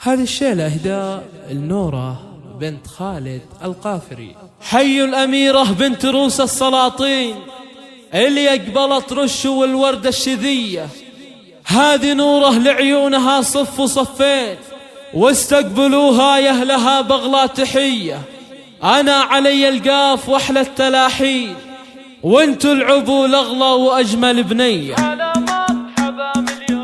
هذه الشيلة إهداء النورة بنت خالد القافري. حي الأميرة بنت روس السلاطين اللي أقبلت رش والوردة الشذية، هذه نوره لعيونها صف وصفين، واستقبلوها يا أهلها بغلا تحية. أنا علي القاف وأحلى التلاحين، وانتو العبوا الأغلى وأجمل بنية.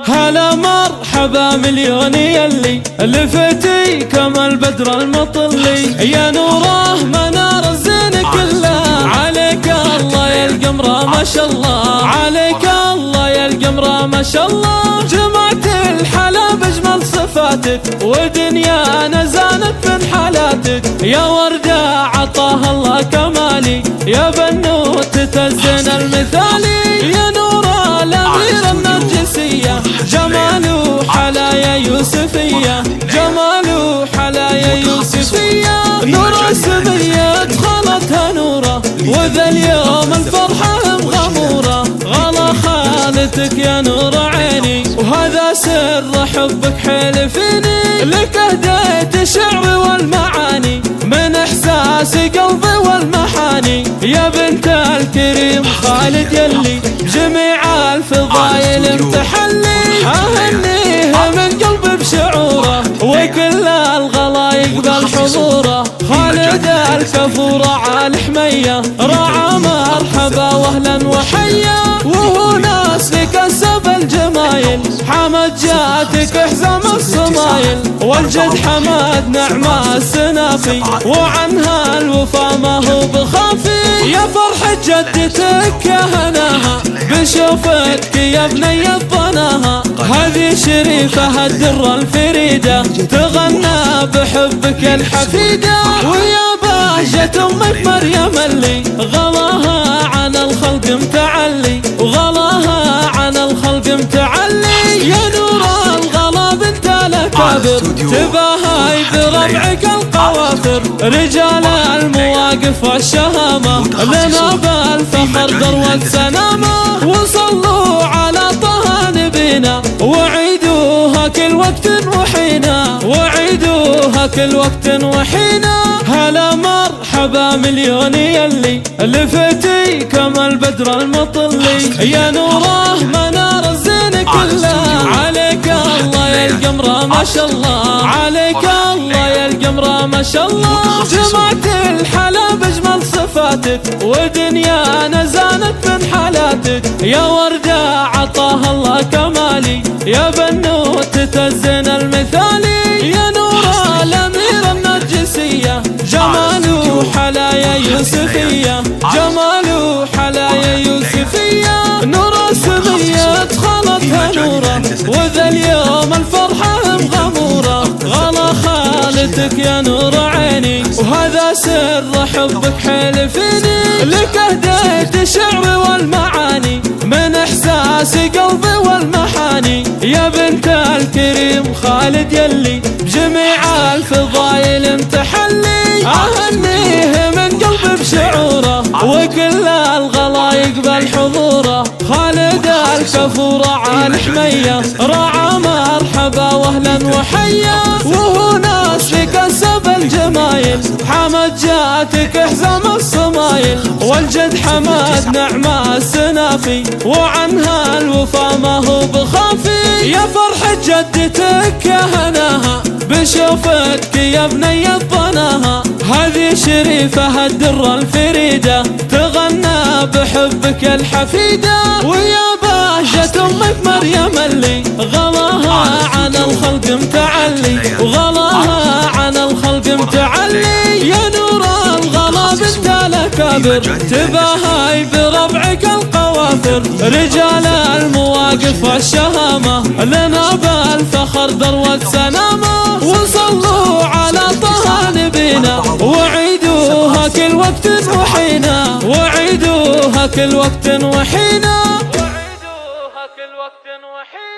هلا مرحبا مليون يلي لفتي كما البدر المطلي، يا نوره منار الزين كله، عليك الله يا القمرة ما شاء الله، عليك الله يا القمرة ما شاء الله. جمعت الحلا بأجمل صفاتك ودنيانا زانت من حالاتك، يا وردة عطاها الله كمالي، يا بنوت الزين المثالي، يا نوره الأميرة النرجسية، جماله حلايا يوسفية، جماله حلايا يوسفية. نورة سمية دخلتها نورة، وذا اليوم الفرحة مغمورة، غلا خالتك يا نور عيني، وهذا سر حبك حيل فيني، لك اهديت الشعر والمعاني من احساس قلبي والمحاني، يا بنت الكريم خالد يلي جميع الفضايل متحلي، اهنيها من قلبي بشعوره، وكل الغلا يقبل حضوره. خالد الكفورة عال حمية رعى مرحبا واهلا وحيا، وهو ناس لكسب الجمايل، حمد جاتك حزام الصمايل، والجد حمد نعمة السنافي، وعنها الوفا ما هو بخافي، يا فرحة جدتك يا هناها بشوفتك يا بني الضناها، هذه شريفة الدرة الفريدة تغنى بحبك الحفيدة، ويا بهجة أمك مريم اللي غلاها عن الخلق متعلي، وغلاها عن الخلق متعلي، يا نور الغلا بنت الأكابر تباهي بربعك القوافر، رجال المواقف والشهامة لنا بالفخر ذروة سنامة، وصلوا على طه نبينا وعيدوها كل وقت وحينا، وعيدوها كل وقت وحينا. هلا مرحبا مليون يلي لفتي كما البدر المطلي، يا نوره منار الزين كله، عليك الله يا القمرة ما شاء الله، عليك الله يا القمرة ما شاء الله. جمعت الحلا بأجمل صفاتك ودنيانا زانت من حالاتك، يا وردة عطاها الله كمالي، يا بنوت الزين المثالي، يا نور الأميرة النرجسية، جماله حلايا يوسفية، جماله حلايا يوسفية. نورة سمية دخلتها نورة، وذا اليوم الفرحة مغمورة، غلا خالتك يا نور عيني، وهذا سر حبك حيل فيني، لك اهديت الشعر والمعاني من احساس قلبي والمحاني، يا بنت الكريم خالد يلي بجميع الفضايل متحلي، اهنيه من قلبي بشعوره، وكل الغلا يقبل حضوره. خالد الكفورة عال حمية رعى مرحبا واهلا وحيا، وهو ناس لكسب الجمايل، حمد جاتك حزام الصمايل، والجد حمد نعمة السنافي، وعنها الوفا ما هو بخافي، يا فرحة جدتك يا هناها بشوفتك يا بني الضناها، هذه شريفة الدرة الفريدة تغنى بحبك الحفيدة، ويا بهجة أمك مريم اللي غلاها عن الخلق متعلي، وغلاها عن الخلق متعلي، يا نور الغلا بنت الأكابر تباهي بربعك القوافر، رجال المواقف والشهامة لنا بالفخر ذروة سنامة، وصلوا على طه نبينا وعيدوها كل وقت وحينا، وعيدوها كل وقت وحينا، وعيدوها كل وقت وحينا.